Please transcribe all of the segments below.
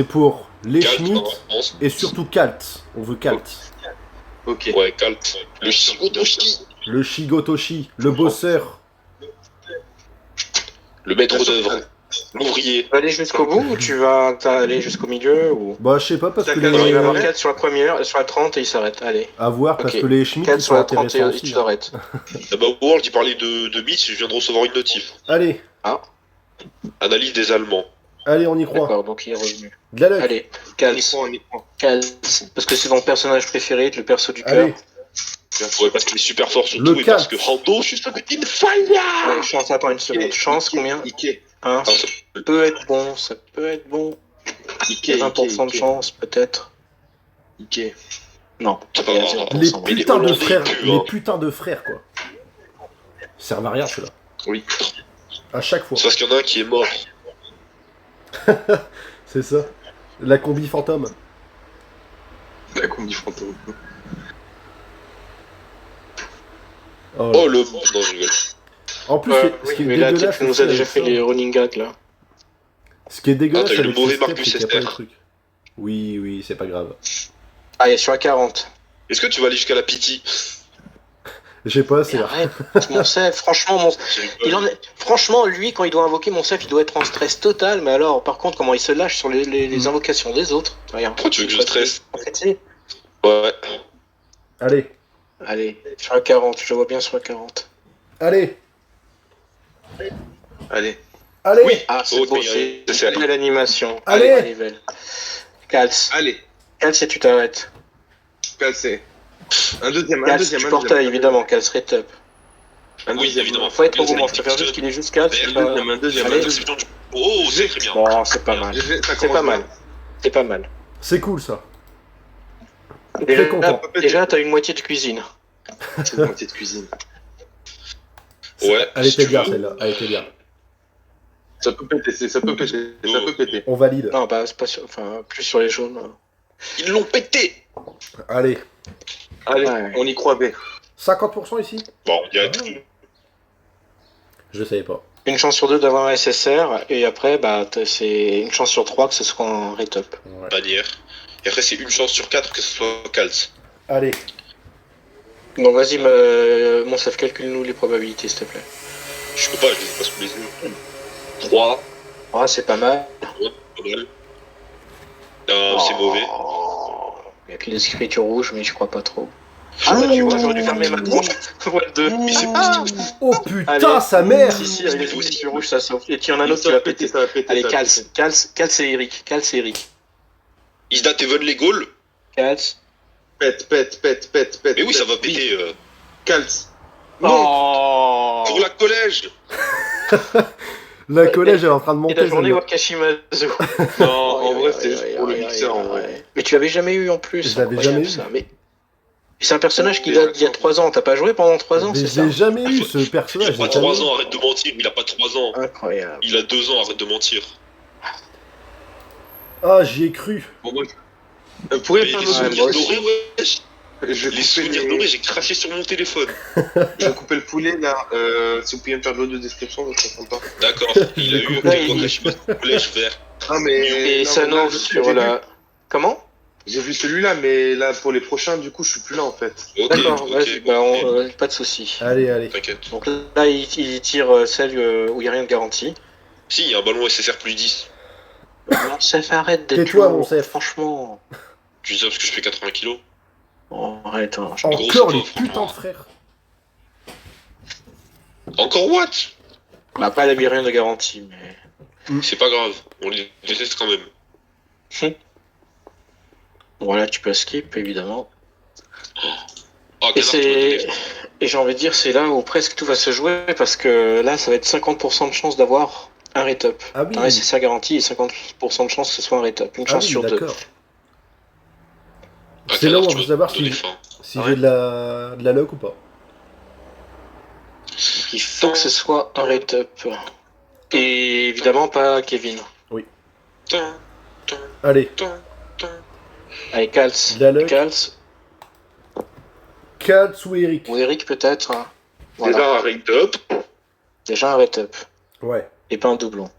C'est pour les Kalt, Schmitt France. et surtout Kalt. On veut Kalt. Ok. Ouais, Kalt. Le Shigotoshi. Le Shigotoshi, le bosseur. Le maître d'œuvre. L'ouvrier. Tu vas aller jusqu'au bout ou tu vas aller jusqu'au milieu ou... Bah, je sais pas, parce que Il va y avoir les... 4 sur la première, sur la 30 et il s'arrête. Allez. À voir, parce Ok. que les Schmitt, 4 ils sur sont la 30 intéressants et aussi. tu hein. t'arrêtes. Ah bah, World, il parlait de mythes, je viens de recevoir une notif. Allez, Analyse des Allemands. allez, on y croit. D'accord, donc il est revenu. De la luck. Allez, Kals. On y croit. Kals. Parce que c'est ton personnage préféré, le perso du cœur. Allez, Ouais, parce qu'il est super fort surtout, Le et parce Kalt. que Hando, je suis sûr que une fire. Ouais, chance, attends une seconde. Chance, combien Ike. 1. Ah, ça- Ça peut être bon, ça peut être bon. Ike. 20% de chance, peut-être. Ike. Non, Ah, il y a 0%. les ouais. putains de Hollandais, frères, hein. les putains de frères, quoi. Ils servent à rien, ceux-là. Oui. À chaque fois. C'est parce qu'il y en a un qui est mort. C'est ça. La combi fantôme. La combi fantôme. Oh, Oh, le... Non, je rigole. En plus, Ouais, ce qui oui, est mais là, dégueulasse, tu nous aussi as déjà avec fait ça- les running gags, là. Ce qui est dégueulasse Ah, t'as eu le avec mauvais ces steps, Marcus c'est qu'il y a pas de Esther. truc. Oui, oui, c'est pas grave. Ah, il est sur la 40. Est-ce que tu vas aller jusqu'à la pity? J'ai pas assez Mais là. arrête, mon Seth, franchement, franchement, lui, quand il doit invoquer mon Seth, il doit être en stress total, mais alors, par contre, comment il se lâche sur les invocations des autres. Regarde. Pourquoi tu veux que je stresse? En fait, c'est... Ouais. Allez, Allez, sur la 40, je le vois bien sur la 40. allez, Allez. allez. Oui. Ah, c'est Ok, beau, c'est c'est allé. belle animation. Allez. Elle est belle. Kals, Allez. Kals, et tu t'arrêtes. Cassé. Un deuxième, un Kals, deuxième. tu un portes deuxième. évidemment, Kals top. Un Oui, deuxième. évidemment. Faut être au Kals, moment, il je préfère juste fixe. qu'il est juste Kals. c'est pas- Un deuxième. Allez. Interception du- Oh, c'est très bien. Bon, c'est pas mal. C'est pas mal. C'est pas mal. C'est cool ça. Déjà, content. déjà, t'as une moitié de cuisine. C'est une moitié de cuisine. Ouais. Elle si était tu bien veux. celle-là. Elle était bien. Ça peut péter, ça peut péter, ça peut péter. On valide. Non, bah, c'est pas sur... Enfin, plus sur les jaunes. Ils l'ont pété. Allez. Allez, Ouais. on y croit bien. 50% ici. Bon, il y a tout. Je savais pas. Une chance sur 2 d'avoir un SSR, et après, bah, c'est une chance sur 3 que ce soit un retop. Ouais. Bannière. Et après, c'est une chance sur 4 que ce soit Kalt. Allez. Donc, vas-y, mon chef, calcule-nous les probabilités, s'il te plaît. Je peux pas, je les ai pas sous les yeux. 3. Ah, c'est pas mal. Pas mal. Non, c'est mauvais. Il y a que les écritures rouges, mais je crois pas trop. Ah, Ah, tu vois, j'aurais dû fermer ma trompe. What 2. Mais c'est Oh putain, Allez. sa mère. Si, si, avec les écritures rouges, ça sauve. Et puis, il y en a un autre qui va péter. ça va péter. Allez, ça va péter. Kals et Eric. Kals et Eric. Isda Even les Gaules. Kals. Pète. Mais oui, ça va péter. Calce. Oh. Pour la collège. La collège elle est en train de Et monter. la journée celle-là. Wakashimazu. Non, en vrai, c'était juste pour le mixeur, en vrai. Mais tu l'avais jamais eu en plus. Je l'avais incroyable, jamais eu. ça. Mais c'est un personnage qui date d'il y a 3 ans. T'as pas joué pendant 3 ans, Mais c'est je ça l'ai jamais eu ce Il a personnage. pas j'ai 3 jamais eu. ans, arrête de mentir. Il a pas 3 ans. Incroyable. Il a 2 ans, arrête de mentir. Ah, j'y ai cru. Bon, moi, pourriez Mais faire les d'autres souvenirs moi aussi. dorés, wesh. Je vais Les couper souvenirs dorés, j'ai craché sur mon téléphone. Je vais couper le poulet là. Si vous pouviez me faire de l'autre de description, ça serait sympa. D'accord, il a eu coupé. Ouais, Wakashimazu collège vert. Ah, mais. Et non, Sano mais là, sur j'ai la. Comment J'ai vu celui-là, mais là, pour les prochains, du coup, je suis plus là en fait. Ok, D'accord, ok, vas-y, bah, pas de soucis. Allez, allez. T'inquiète. Donc là, il tire celle où il n'y a rien de garanti. Si, il y a un ballon SSR plus 10. Mon Seth, arrête d'être Tais-toi, lourd, mon Seth. franchement. Tu dis ça parce que je fais 80 kilos. Oh, arrête, hein. Encore les gros, putains de frères. Encore what? Bah, pas, elle a mis rien de garantie, mais. C'est pas grave, on les déteste quand même. Voilà, tu peux skip, évidemment. Oh, Et canard, tu m'as donné c'est. faim. Et j'ai envie de dire, c'est là où presque tout va se jouer, parce que là, ça va être 50% de chance d'avoir un retop. Ah oui. Un SSR garanti et 50% de chance que ce soit un retop. Une Ah chance oui, sur 2. d'accord. Ah, C'est là où canard, on tu veut m'as savoir donné si, faim. si Ouais. j'ai de la luck ou pas. Il faut que ce soit un retop. Et évidemment, pas Kevin. Tin, Allez, tin, tin. Allez, Kals. de la luck. Kals. Katz ou Eric. Ou Eric, peut-être. Hein. Voilà. Déjà un ring top. Déjà un retop. Ouais. Et pas un doublon.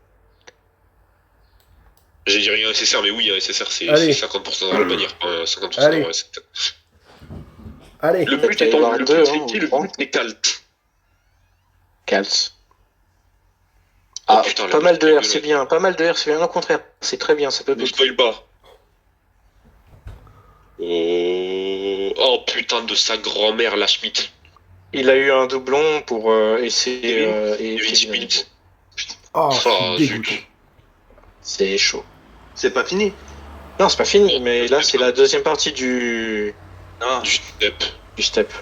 J'ai dit rien SSR, mais oui, un SSR, c'est Allez. 50% dans la bannière, pas 50% Allez. dans la SSR. Allez. Le but Il va y étant, avoir le deux, but hein, c'est qui? Le trois. but c'est Kalt. Calce. Oh, Ah, putain, la pas mal de meuf, R, c'est bien. Pas mal de R, c'est bien. Au contraire, c'est très bien. Ça peut Ne péter. spoil pas. Oh putain de sa grand-mère, la Schmitt. Il a eu un doublon pour essayer. Et Kevin Kevin Schmitt. Oh, je Ah, suis zut. dégoûté. C'est chaud. C'est pas fini. Non, c'est pas fini, Non, mais je là, sais c'est pas. la deuxième partie du Ah. Du step. step.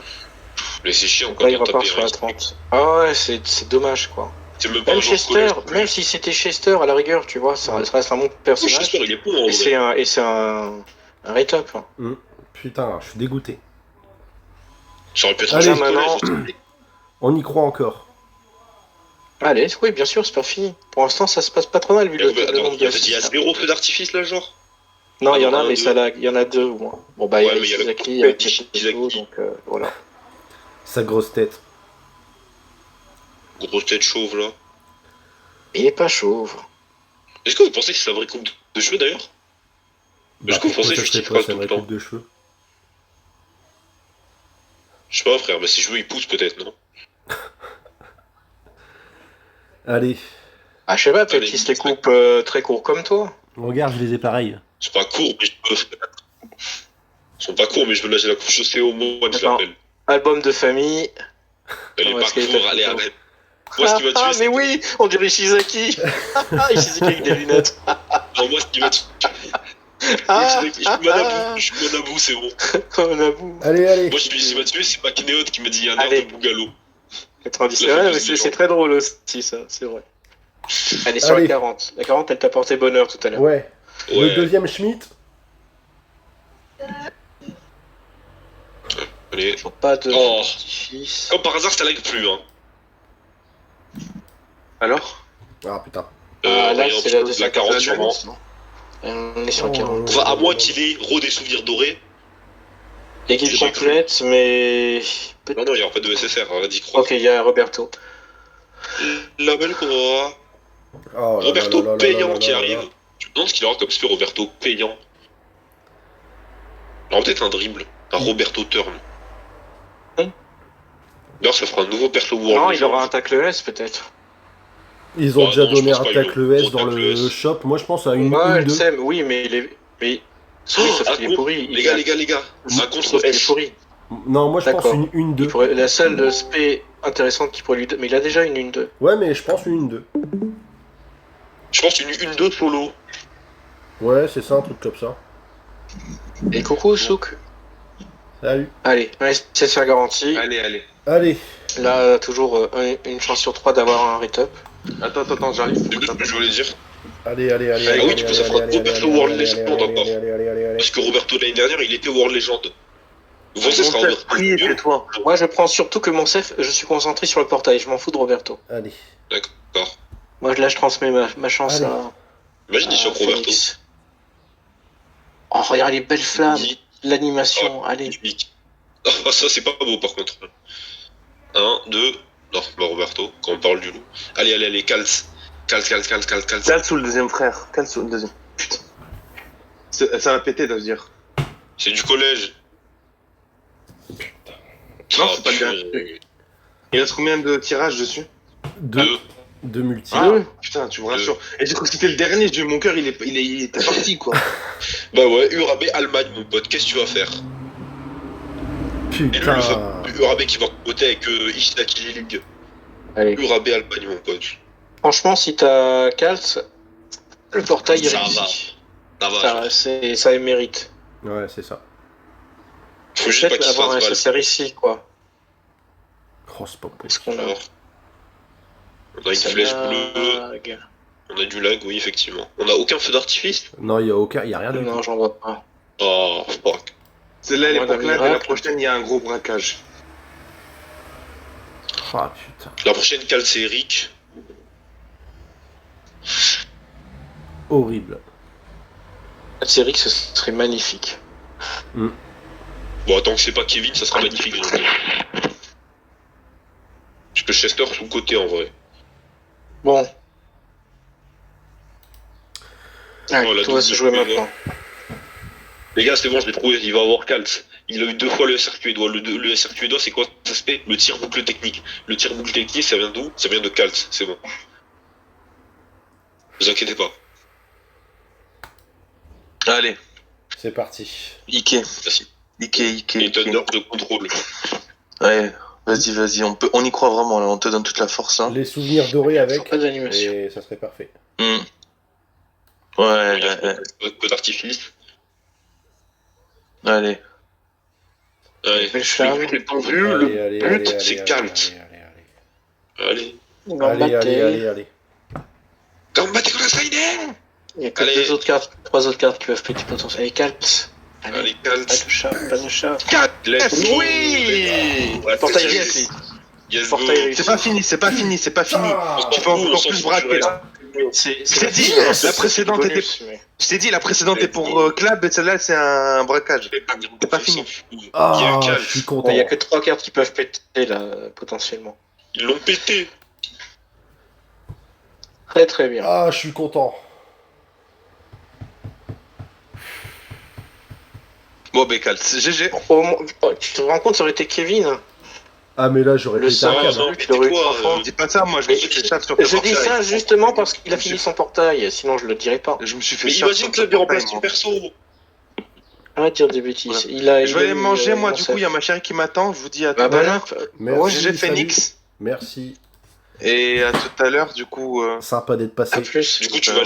Mais c'est chiant Donc quand là, il on tape repart sur la 30. Ah ouais, c'est dommage, quoi. C'est même pas Même un joueur Chester, collège. même si c'était Chester, à la rigueur, tu vois, ça reste un bon personnage. Chester, il est bon en Et c'est vrai. un rate-up. Putain, je suis dégoûté. Ça aurait pu être un Allez. joueur Maintenant- collège. On y croit encore. Allez, oui, bien sûr, c'est pas fini. Pour l'instant, ça se passe pas trop mal vu le Attends, nombre il y a d'assists. zéro feu d'artifice là, genre. Non, il y en Ah, a, non, mais deux. il y en a deux au moins. Bon, bah, Ouais, il y a mais il y a le Isaki, coup il y a de Isaki, Isaki. donc voilà. Sa grosse tête. Grosse tête chauve là. Il est pas chauve. Est-ce que vous pensez que c'est sa vraie coupe de cheveux d'ailleurs? Bah, Est-ce que vous pourquoi pensez ça juste serait qu'il pas fera sa tout vraie le temps? coupe de cheveux? Je sais pas frère, mais ses cheveux ils poussent peut-être, non? Allez. Ah, je sais pas, peut-être Allez, qu'il se les ça- coupe très court comme toi. Regarde, je les ai pareils. Ils sont pas courts, mais je peux. Ils sont pas courts, mais je veux lâcher la couche chaussée au moins, je Attends. l'appelle. Album de famille. Elle est Comment pas est-ce qu'elle est court, faite, allez, plutôt arrête. Moi, ce qui m'a tué, Ah, c'est mais oui, on dirait Shizaki. Shizaki avec des lunettes. Non, moi, ce qui m'a tué. Ah, Je suis Manabu, je suis Manabu, c'est bon. on a bout. Allez, allez. Moi, ce qui m'a tué, c'est pas Kineot qui m'a dit il y a un air Allez. de Bougalo. 90, La ouais, fameuse mais c'est légende. très drôle aussi, ça, c'est vrai. Allez, sur Allez. la 40. La 40, elle t'a porté bonheur tout à l'heure. Ouais. Le Ouais, deuxième Schmitt. allez. Toujours pas de Oh. petit-fils. Comme par hasard, ça lag plus, hein. Alors Ah putain. Ah, là, Voyons, c'est la la deuxième 40 partie, sûrement. non On est sur Oh, 40. Enfin, à moins qu'il ait des souvenirs dorés. L'équipe j'ai complète, mais. Non, non, il n'y aura pas de SSR, arrête d'y croire. Ok, il y a Roberto. La belle Cora. Oh, là, Roberto là, là, là, payant là, là, qui là, arrive. là. Je me demande ce qu'il aura comme spé Roberto payant. Alors peut-être un dribble, un Roberto turn. Hein D'ailleurs ça fera un nouveau perso World. Non, il Legends. aura un tacle S peut-être. Ils ont Ah déjà non, je donné pense un pas, tacle ils S ont dans tacle le S. shop. Moi, je pense à une Ouais, 2. Sam, oui, mais il est. Mais. Oh, Oui, sauf un qu'il est contre- pourri. Les gars, un contre Sauf qu'il est S. pourri. Non, moi, je pense D'accord. une Il 2. pourrait- La seule spé intéressante qui pourrait lui donner. Mais il a déjà une 1-2. Ouais, mais je pense une 2. Je pense une 2 solo. Ouais, c'est ça, un truc comme ça. Et coucou, Souk. Salut. Allez, un SSR garanti. Allez, allez. Allez. Là, toujours une chance sur 3 d'avoir un rate-up. Attends, j'arrive. C'est juste ce que je voulais dire. Allez, allez, allez. Ah allez, oui, allez, du coup, ça allez, fera allez, Roberto allez, World allez, Legend allez, encore. allez, allez, allez, allez, allez. Parce que Roberto l'année dernière, il était World Legend. Vous pensez que ce sera Roberto Prie, mieux? tais-toi. Moi, je prends surtout que mon chef, je suis concentré sur le portail. Je m'en fous de Roberto. Allez. D'accord. Moi, là, je transmets ma chance Allez. à. Imagine, il sur Roberto. Phoenix. Oh, regarde les belles flammes. Ni- L'animation, allez. Unique. Ah, ça, c'est pas beau par contre. 1, 2. Non, pas Roberto, quand on parle du loup. Allez, allez, allez, Cals. Cals. Cale sous le deuxième frère. Cale sous le deuxième. Putain. Ça va péter, ça veut dire. C'est du collège. Non, Ah, c'est pas le purée. dernier. Il reste combien de tirages dessus? 2. Deux. 2 multi. Ah, Deux. putain, tu me rassures. Et j'ai cru que c'était le dernier, mon cœur il était parti quoi. Bah ouais, Urabe Allemagne, mon pote, qu'est-ce que tu vas faire? Et lui, Putain. le fameux Urabe qui va voter avec Ishinaki Liling. Allez. Urabe Allemagne, mon pote. Franchement, si t'as Kalt, le portail est Ça réussi. Ça va. Ça mérite. Ouais, c'est ça. Faut juste pas Peut-être qu'il se avoir un fasse SSR ici, quoi. Oh, c'est pas Est-ce possible. qu'on a mal. On a une Ça flèche lag. bleue, on a du lag, oui, effectivement. On a aucun feu d'artifice? Non, il y a aucun, il y a rien de Non, tout. j'en vois pas. Oh, fuck. Celle-là elle est Moi, pas d'un claire et la miracle. prochaine il y a un gros braquage. Ah putain. La prochaine cale, c'est Eric. Horrible. Série, ce serait magnifique. Bon, tant que c'est pas Kevin, ça sera magnifique. je veux dire. Parce que Chester sous-côté en vrai. Bon. Ah, Oh, la tout va se jouer double maintenant. Les gars, c'est bon, je l'ai trouvé, il va avoir Kalt. Il a eu 2 fois le SR suédois. Le SR suédois, c'est quoi ça se fait? Le tir boucle technique. Le tir boucle technique, ça vient d'où? Ça vient de Kalt, c'est bon. Ne vous inquiétez pas. Allez, C'est parti. Ike. Merci. Ike. Et Thunder de contrôle. Ouais, vas-y, on y croit vraiment là, on te donne toute la force là. Les souvenirs dorés avec. Pas d'animation. Et ça serait parfait. Hmm. Il y Ouais, a un peu d'artifice. allez. Allez, Le charme. le but est tendu, Allez, le allez, but, allez, c'est allez, Kalt. allez, Allez. allez. Combattez con la Steiner. Il y a que Allez. 3 autres cartes qui peuvent péter potentiel. Allez, Kalt. Allez, Pas Kalt. de chat, pas de chat. 4. Let's go. Oui. Ouais, Portail yes. réussi. Yes, go. Portail réussi. C'est pas fini. Ah, Tu peux encore plus braquer là. C'est C'est dit, yes. la précédente était. Je t'ai dit, la précédente est pour Club et celle-là c'est un braquage. C'est pas fini. Il y a Ah, eu je Kalt. suis content. Il y a que 3 cartes qui peuvent péter là, potentiellement. Ils l'ont pété. Très très bien. Ah, je suis content. Bon, Bécal, c'est GG. Tu te rends compte, ça aurait été Kevin. Ah, mais là, j'aurais Le pété un sang, câble. non, tu l'aurais eu tais-toi, 3 fois. Dis pas ça, moi je me suis fait chat sur tes Je dis portails. ça justement parce qu'il a fini son portail, sinon je le dirais pas. Je me suis fait Mais chat imagine sur que le tes bureau portails, remplace ton moi. perso. Arrête de dire des bêtises. Ouais. Il a, Je il vais a aller eu, manger, moi, mon du coup, il y a chef. ma chérie qui m'attend. Je vous dis à tout Bah à bah l'heure. là, Merci, GG salut. Phoenix. Merci. Et à tout à l'heure, du coup. Sympa d'être passé. à plus. Du coup, tu vas